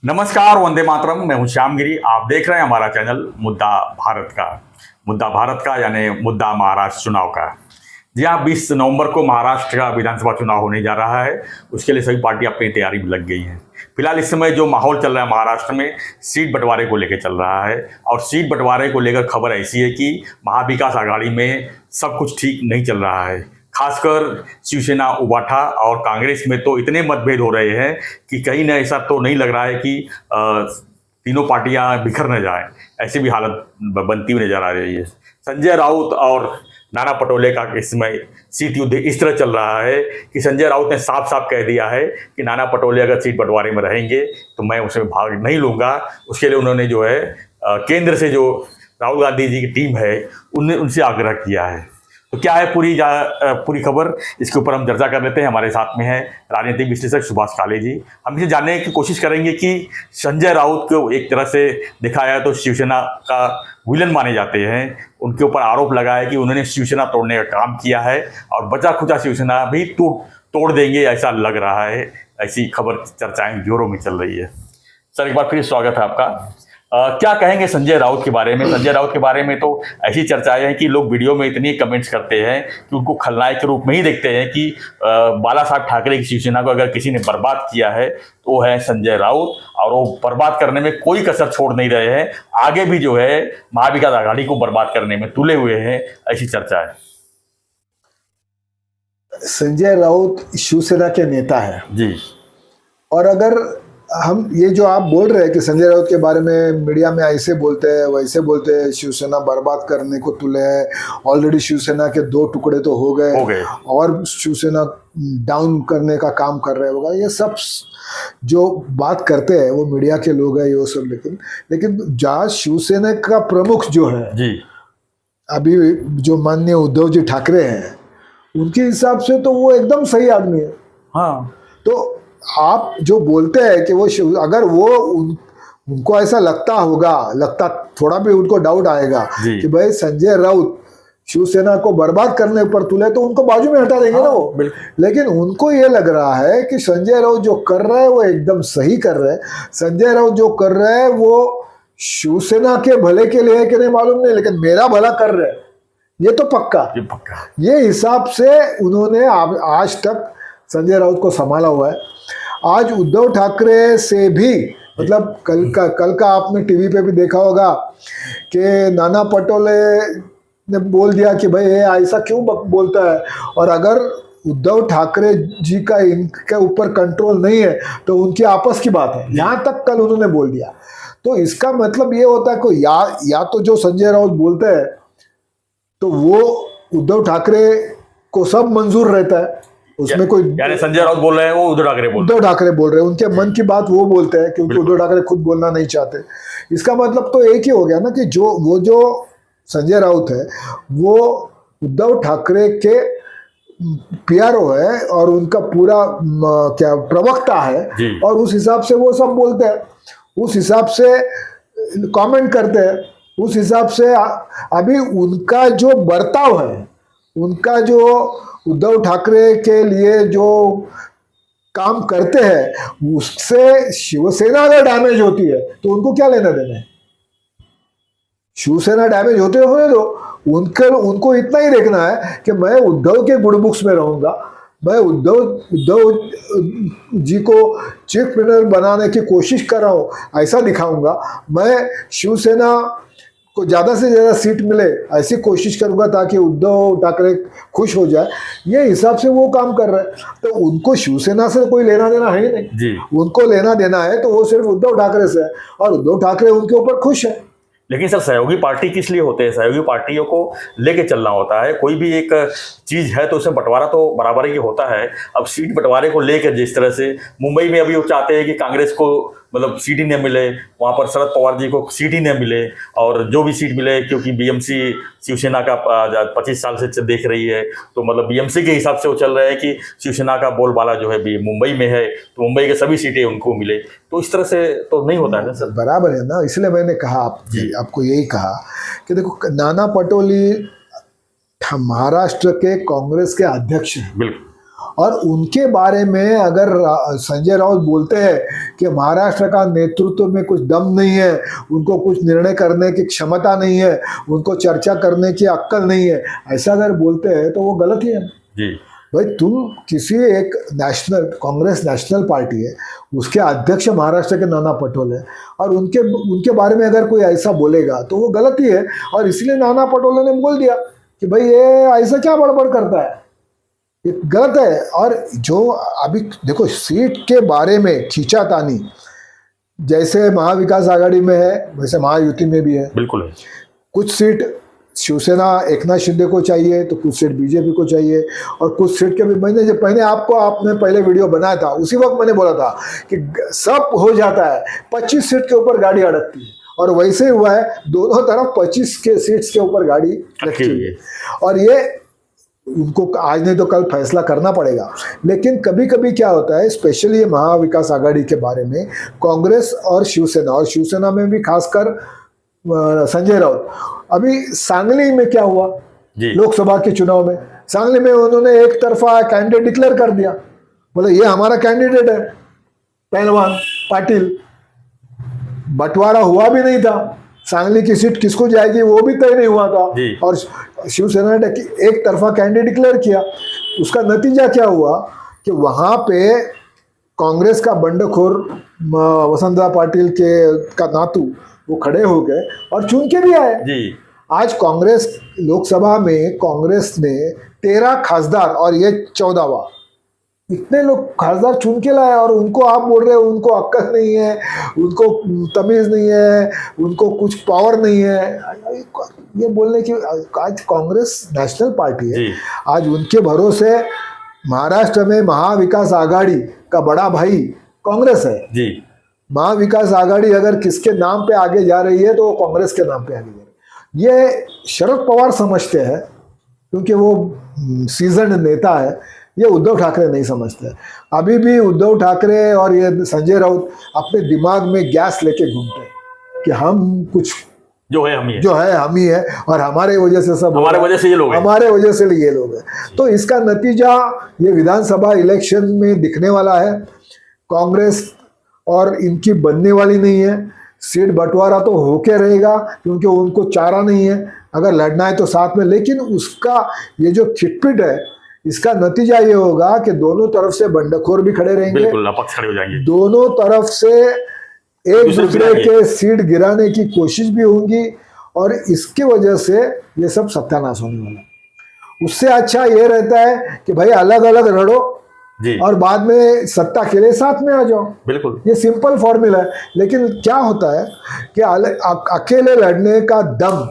नमस्कार, वंदे मातरम। मैं हूं श्यामगिरी। आप देख रहे हैं हमारा चैनल मुद्दा भारत का यानी मुद्दा महाराष्ट्र चुनाव का। जी हाँ, 20 नवंबर को महाराष्ट्र का विधानसभा चुनाव होने जा रहा है। उसके लिए सभी पार्टियां अपनी तैयारी में लग गई हैं। फिलहाल इस समय जो माहौल चल रहा है महाराष्ट्र में, सीट बंटवारे को लेकर चल रहा है। और सीट बंटवारे को लेकर खबर ऐसी है कि महाविकास आघाड़ी में सब कुछ ठीक नहीं चल रहा है। खासकर शिवसेना, उबाठा और कांग्रेस में तो इतने मतभेद हो रहे हैं कि कहीं ना ऐसा तो नहीं लग रहा है कि तीनों पार्टियां बिखर न जाए। ऐसी भी हालत बनती हुई नजर आ रही है। संजय राउत और नाना पटोले का इसमें सीट युद्ध इस तरह चल रहा है कि संजय राउत ने साफ साफ कह दिया है कि नाना पटोले अगर सीट बंटवारे में रहेंगे तो मैं उसमें भाग नहीं लूंगा। उसके लिए उन्होंने जो है केंद्र से जो राहुल गांधी जी की टीम है उनसे आग्रह किया है। तो क्या है पूरी खबर, इसके ऊपर हम चर्चा कर लेते हैं। हमारे साथ में है राजनीतिक विश्लेषक सुभाष काले जी। हम इसे जानने की कोशिश करेंगे कि संजय राउत को एक तरह से देखा जाए तो शिवसेना का विलन माने जाते हैं। उनके ऊपर आरोप लगा है कि उन्होंने शिवसेना तोड़ने का काम किया है और बचा खुचा शिवसेना भी तोड़ देंगे, ऐसा लग रहा है। ऐसी खबर चर्चाएं जोरों में चल रही है। सर, एक बार फिर स्वागत है आपका। क्या कहेंगे संजय राउत के बारे में? संजय राउत के बारे में तो ऐसी चर्चाएं हैं कि लोग वीडियो में इतनी कमेंट्स करते हैं कि उनको खलनायक के रूप में ही देखते हैं कि बाला साहब ठाकरे की शिवसेना को अगर किसी ने बर्बाद किया है तो वो है संजय राउत, और वो बर्बाद करने में कोई कसर छोड़ नहीं रहे हैं। आगे भी जो है महाविकास आघाड़ी को बर्बाद करने में तुले हुए हैं, ऐसी चर्चा है। संजय राउत शिवसेना के नेता है जी। और अगर हम ये जो आप बोल रहे हैं कि संजय राउत के बारे में मीडिया में ऐसे बोलते हैं वैसे बोलते हैं, शिवसेना बर्बाद करने को तुले है, ऑलरेडी शिवसेना के 2 टुकड़े तो हो गए और शिवसेना डाउन करने का काम कर रहे होगा, ये सब जो बात करते हैं वो मीडिया के लोग हैं ये सब। लेकिन जहाँ शिवसेना का प्रमुख जो है जी, अभी जो माननीय उद्धव जी ठाकरे हैं, उनके हिसाब से तो वो एकदम सही आदमी है। हाँ, तो आप जो बोलते हैं कि वो अगर वो उनको ऐसा लगता थोड़ा भी उनको डाउट आएगा कि भाई संजय राउत शिवसेना को बर्बाद करने पर तुले तो उनको बाजू में हटा देंगे ना वो। लेकिन उनको ये लग रहा है कि संजय राउत जो कर रहे हैं वो एकदम सही कर रहे हैं। संजय राउत जो कर रहे हैं वो शिवसेना के भले के लिए है कि नहीं मालूम नहीं, लेकिन मेरा भला कर रहे हैं ये तो पक्का। ये हिसाब से उन्होंने आज तक संजय राउत को संभाला हुआ है। आज उद्धव ठाकरे से भी मतलब कल का आपने टीवी पे भी देखा होगा कि नाना पटोले ने बोल दिया कि भाई ये ऐसा क्यों बोलता है, और अगर उद्धव ठाकरे जी का इनके ऊपर कंट्रोल नहीं है तो उनकी आपस की बात है, यहाँ तक कल उन्होंने बोल दिया। तो इसका मतलब ये होता है कि या तो जो संजय राउत बोलते हैं तो वो उद्धव ठाकरे को सब मंजूर रहता है, उसमें कोई यानी संजय राउत बोल रहे हैं वो उद्धव ठाकरे बोल रहे हैं, उनके मन की बात वो बोलते हैं क्योंकि उद्धव ठाकरे खुद बोलना नहीं चाहते। इसका मतलब तो एक ही हो गया ना कि जो संजय राउत है वो उद्धव ठाकरे के पीआरओ है और उनका पूरा क्या प्रवक्ता है, और उस हिसाब से वो सब बोलते हैं, उस हिसाब से कमेंट करते हैं, उस हिसाब से अभी उनका जो बर्ताव है, उनका जो उद्धव ठाकरे के लिए जो काम करते हैं उससे शिवसेना अगर डैमेज होती है तो उनको क्या लेना देना है। शिवसेना डैमेज होते होने दो, उनको इतना ही देखना है कि मैं उद्धव के गुड बुक्स में रहूंगा, मैं उद्धव जी को चीफ मिनिस्टर बनाने की कोशिश कर रहा हूं ऐसा दिखाऊंगा, मैं शिवसेना को ज़्यादा से ज़्यादा सीट मिले ऐसी कोशिश करूंगा ताकि उद्धव ठाकरे खुश हो जाए। ये हिसाब से वो काम कर रहे हैं। तो उनको शिवसेना से कोई लेना देना है ही नहीं। उनको लेना देना है तो वो सिर्फ उद्धव ठाकरे से है, और उद्धव ठाकरे उनके ऊपर खुश है। लेकिन सर, सहयोगी पार्टी किस लिए होते हैं? सहयोगी पार्टियों को लेके चलना होता है। कोई भी एक चीज़ है तो उसमें बंटवारा तो बराबर ही होता है। अब सीट बंटवारे को लेकर जिस तरह से मुंबई में अभी वो चाहते हैं कि कांग्रेस को मतलब सीट ही न मिले, वहाँ पर शरद पवार जी को सीट ही न मिले, और जो भी सीट मिले क्योंकि बीएमसी शिवसेना का 25 साल से देख रही है, तो मतलब बीएमसी के हिसाब से वो चल रहे हैं कि शिवसेना का बोलबाला जो है मुंबई में है तो मुंबई के सभी सीटें उनको मिले। तो इस तरह से तो नहीं होता है ना सर। बराबर है ना, इसलिए मैंने कहा आपको यही कहा कि देखो नाना पटोले महाराष्ट्र के कांग्रेस के अध्यक्ष हैं। बिल्कुल। और उनके बारे में अगर संजय राउत बोलते हैं कि महाराष्ट्र का नेतृत्व में कुछ दम नहीं है, उनको कुछ निर्णय करने की क्षमता नहीं है, उनको चर्चा करने की अक्ल नहीं है, ऐसा अगर बोलते हैं तो वो गलत ही है जी। भाई। तुम किसी एक नेशनल कांग्रेस नेशनल पार्टी है, उसके अध्यक्ष महाराष्ट्र के नाना पटोले, और उनके बारे में अगर कोई ऐसा बोलेगा तो वो गलत ही है। और इसलिए नाना पटोले ने बोल दिया कि भाई ये ऐसा क्या बड़बड़ करता है, ये गलत है। और जो अभी देखो सीट के बारे में खींचातानी जैसे महाविकास आघाड़ी में है वैसे महायुति में भी है। बिल्कुल है। कुछ सीट शिवसेना एकनाथ शिंदे को चाहिए तो कुछ सीट बीजेपी को चाहिए, और कुछ सीट के भी मैंने जब आपने पहले वीडियो बनाया था उसी वक्त मैंने बोला था कि सब हो जाता है, 25 सीट के ऊपर गाड़ी अड़कती है, और वैसे ही हुआ है। दोनों तरफ 25 के सीट्स के ऊपर गाड़ी रखी हुई है, और ये उनको आज नहीं तो कल फैसला करना पड़ेगा। लेकिन कभी कभी क्या होता है, स्पेशली महाविकास आघाड़ी के बारे में कांग्रेस और शिवसेना में भी खासकर संजय राउत, अभी सांगली में क्या हुआ लोकसभा के चुनाव में, सांगली में उन्होंने एक तरफा कैंडिडेट डिक्लेयर कर दिया, बोले ये हमारा कैंडिडेट है पहलवान पाटिल। बंटवारा हुआ भी नहीं था, सांगली की सीट किसको जाएगी वो भी तय नहीं हुआ था, और शिवसेना ने एक तरफा कैंडिडेट डिक्लेयर किया। उसका नतीजा क्या हुआ कि वहां पे कांग्रेस का बंडखोर वसंतराव पाटिल के का नातू वो खड़े हो गए और चुन के भी आए जी। आज कांग्रेस लोकसभा में कांग्रेस ने 13 खासदार और ये 14वां, इतने लोग खासदार चुन के लाए, और उनको आप बोल रहे हो उनको अक्ल नहीं है, उनको तमीज नहीं है, उनको कुछ पावर नहीं है, ये बोलने की। आज कांग्रेस नेशनल पार्टी है, आज उनके भरोसे महाराष्ट्र में महाविकास आघाड़ी का बड़ा भाई कांग्रेस है जी। महाविकास आघाड़ी अगर किसके नाम पे आगे जा रही है तो वो कांग्रेस के नाम पे आगे जा रही है। ये शरद पवार समझते हैं क्योंकि वो सीजन्ड नेता है, ये उद्धव ठाकरे नहीं समझते। अभी भी उद्धव ठाकरे और ये संजय राउत अपने दिमाग में गैस लेके घूमते हैं कि हम कुछ जो है हम ही है, और हमारे वजह से सब हमारे वजह से ये लोग हैं। तो इसका नतीजा ये विधानसभा इलेक्शन में दिखने वाला है। कांग्रेस और इनकी बनने वाली नहीं है, सीट बंटवारा तो होके रहेगा क्योंकि उनको चारा नहीं है, अगर लड़ना है तो साथ में। लेकिन उसका ये जो खिटपिट है, इसका नतीजा ये होगा कि दोनों तरफ से बंडखोर भी खड़े रहेंगे, बिल्कुल अपक्ष खड़े हो जाएंगे, दोनों तरफ से एक दूसरे के सीट गिराने की कोशिश भी होगी, और इसकी वजह से ये सब सत्यानाश होने वाला। उससे अच्छा ये रहता है कि भाई अलग अलग लड़ो जी, और बाद में सत्ता के लिए साथ में आ जाओ, बिल्कुल ये सिंपल फॉर्मूला है। लेकिन क्या होता है कि अकेले लड़ने का दम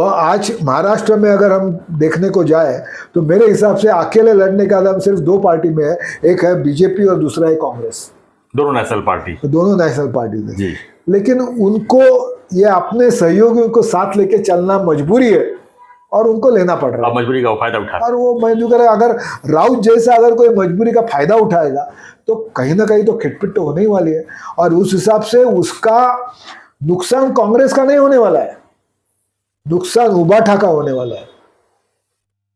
आज महाराष्ट्र में अगर हम देखने को जाए तो मेरे हिसाब से अकेले लड़ने का दम सिर्फ 2 पार्टी में है, एक है बीजेपी और दूसरा है कांग्रेस, दोनों नेशनल पार्टी में जी। लेकिन उनको ये अपने सहयोगियों को साथ लेके चलना मजबूरी है और उनको लेना पड़ रहा है, मजबूरी का फायदा उठा। और वो मजबूरी अगर राउत जैसा अगर कोई मजबूरी का फायदा उठाएगा तो कहीं ना कहीं तो खिटपिट तो होने ही वाली है, और उस हिसाब से उसका नुकसान कांग्रेस का नहीं होने वाला है, नुकसान उबाठा का होने वाला है।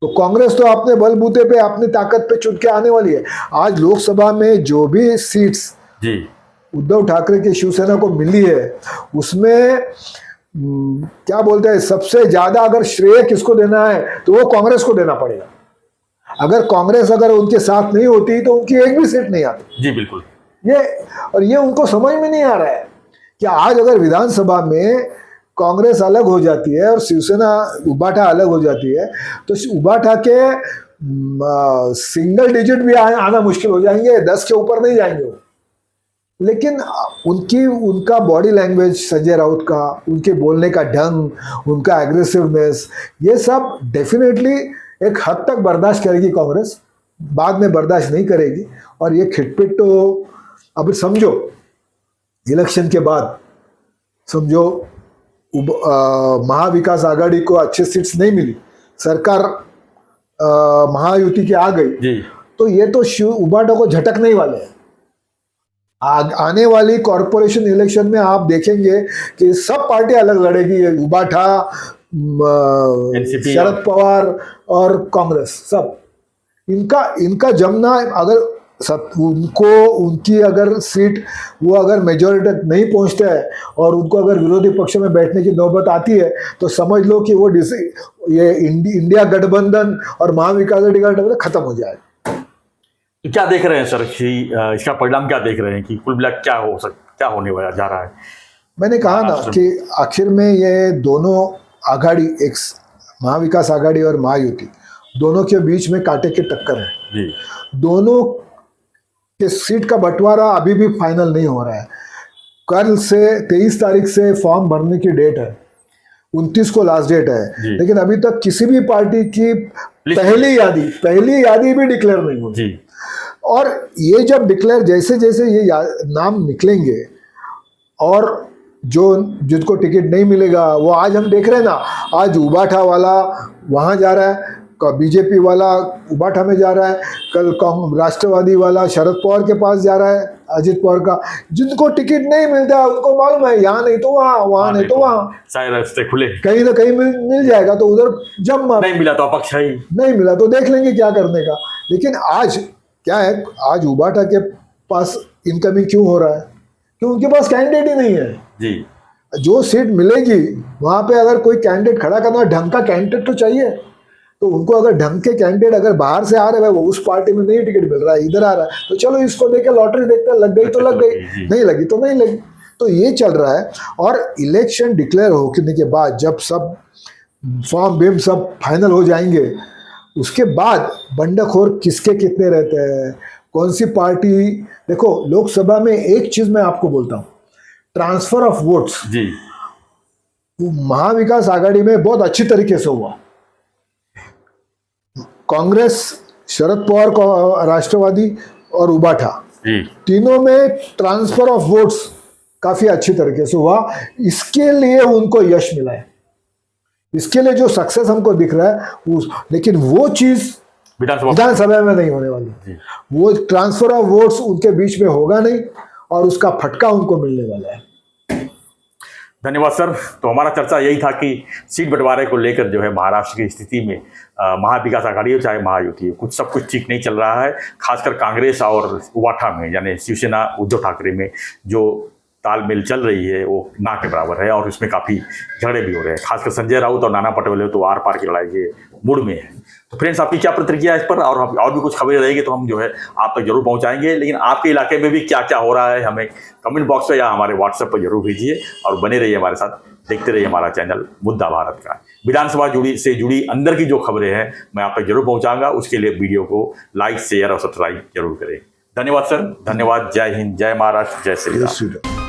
तो कांग्रेस तो अपने बलबूते पे अपनी ताकत पे चुन के आने वाली है। आज लोकसभा में जो भी सीट्स जी उद्धव ठाकरे की शिवसेना को मिली है उसमें क्या बोलते हैं, सबसे ज्यादा अगर श्रेय किसको देना है तो वो कांग्रेस को देना पड़ेगा। अगर कांग्रेस अगर उनके साथ नहीं होती तो उनकी एक भी सीट नहीं आती जी, बिल्कुल। ये उनको समझ में नहीं आ रहा है कि आज अगर विधानसभा में कांग्रेस अलग हो जाती है और शिवसेना उबाठा अलग हो जाती है तो उबाठा के सिंगल डिजिट भी आना मुश्किल हो जाएंगे, 10 के ऊपर नहीं जाएंगे वो। लेकिन उनका बॉडी लैंग्वेज, संजय राउत का, उनके बोलने का ढंग, उनका एग्रेसिवनेस, ये सब डेफिनेटली एक हद तक बर्दाश्त करेगी कांग्रेस, बाद में बर्दाश्त नहीं करेगी। और ये खिटपिट तो अब समझो इलेक्शन के बाद समझो महाविकास आघाड़ी को अच्छे सीट्स नहीं मिली, सरकार महायुति की आ गई जी, तो ये तो उबाठा को झटकने ही वाले हैं। आने वाली कॉरपोरेशन इलेक्शन में आप देखेंगे कि सब पार्टी अलग लड़ेगी, उबाठा, शरद पवार और कांग्रेस सब। इनका जमना, अगर उनको उनकी अगर सीट वो अगर मेजोरिटी तक नहीं पहुंचते हैं और उनको अगर विरोधी पक्ष में बैठने की नौबत आती है तो समझ लो कि वो ये इंडिया गठबंधन और महाविकास आघाड़ी गठबंधन खत्म हो जाए। तो क्या देख रहे हैं सर कि इसका परिणाम क्या देख रहे हैं कि कुल मिला क्या होने वाला जा रहा है? मैंने कहा ना कि आखिर में ये दोनों आघाड़ी, एक महाविकास आघाड़ी और महायुति, दोनों के बीच में कांटे की टक्कर है जी। दोनों के सीट का बंटवारा अभी भी फाइनल नहीं हो रहा है। कल से 23 तारीख से फॉर्म भरने की डेट है, 29 को लास्ट डेट है, लेकिन अभी तक किसी भी पार्टी की पहली यादी भी डिक्लेयर नहीं हुई जी। और ये जब डिक्लेयर जैसे जैसे ये नाम निकलेंगे और जिसको टिकट नहीं मिलेगा वो, आज हम देख रहे हैं ना, आज उबाठा वाला वहां जा रहा है, बीजेपी वाला उबाठा में जा रहा है, कल राष्ट्रवादी वाला शरद पवार के पास जा रहा है, अजित पवार का। जिनको टिकट नहीं मिलता उनको मालूम है यहाँ नहीं तो वहाँ नहीं तो वहाँ, सारे रास्ते खुले, कहीं ना कहीं मिल जाएगा तो उधर जम मार, नहीं मिला तो अपक्ष है, नहीं मिला तो देख लेंगे क्या करने का। लेकिन आज क्या है, आज उबाठा के पास इनकमिंग क्यों हो रहा है? क्यों? उनके पास कैंडिडेट ही नहीं है जी। जो सीट मिलेगी वहां पे अगर कोई कैंडिडेट खड़ा करना, ढंग का कैंडिडेट तो चाहिए, तो उनको अगर ढंग के कैंडिडेट अगर बाहर से आ रहे हैं, वो उस पार्टी में नहीं टिकट मिल रहा है, इधर आ रहा है, तो चलो इसको देके लॉटरी देखते, लग गई तो लग गई, नहीं लगी तो नहीं लगी, तो ये चल रहा है। और इलेक्शन डिक्लेयर होने के बाद जब सब फॉर्म बिम सब फाइनल हो जाएंगे, उसके बाद बंडखोर किसके कितने रहते हैं, कौन सी पार्टी। देखो लोकसभा में एक चीज मैं आपको बोलता हूँ, ट्रांसफर ऑफ वोट्स जी महाविकास आघाड़ी में बहुत अच्छी तरीके से हुआ। कांग्रेस, शरद पवार को राष्ट्रवादी और उबाठा, तीनों में ट्रांसफर ऑफ वोट्स काफी अच्छी तरीके से हुआ। इसके लिए उनको यश मिला है, इसके लिए जो सक्सेस हमको दिख रहा है लेकिन वो चीज विधानसभा में नहीं होने वाली। वो ट्रांसफर ऑफ वोट्स उनके बीच में होगा नहीं और उसका फटका उनको मिलने वाला है। धन्यवाद सर। तो हमारा चर्चा यही था कि सीट बंटवारे को लेकर जो है महाराष्ट्र की स्थिति में महाविकास आघाड़ी हो चाहे महायुति हो, सब कुछ ठीक नहीं चल रहा है। खासकर कांग्रेस और उबाठा में यानी शिवसेना उद्धव ठाकरे में जो तालमेल चल रही है वो ना के बराबर है और इसमें काफ़ी झगड़े भी हो रहे हैं। खासकर संजय राउत और नाना पटोले तो आर पार की लड़ाई के मूड में है। तो फ्रेंड्स, आपकी क्या प्रतिक्रिया है इस पर? और भी कुछ खबरें रहेगी तो हम जो है आप तक जरूर पहुंचाएंगे। लेकिन आपके इलाके में भी क्या क्या हो रहा है हमें कमेंट बॉक्स में या हमारे व्हाट्सएप पर जरूर भेजिए और बने रहिए हमारे साथ, देखते रहिए हमारा चैनल मुद्दा भारत का। विधानसभा से जुड़ी अंदर की जो खबरें हैं मैं आप तक जरूर पहुँचाऊँगा। उसके लिए वीडियो को लाइक, शेयर और सब्सक्राइब जरूर करें। धन्यवाद सर, धन्यवाद। जय हिंद, जय महाराष्ट्र, जय श्री राम।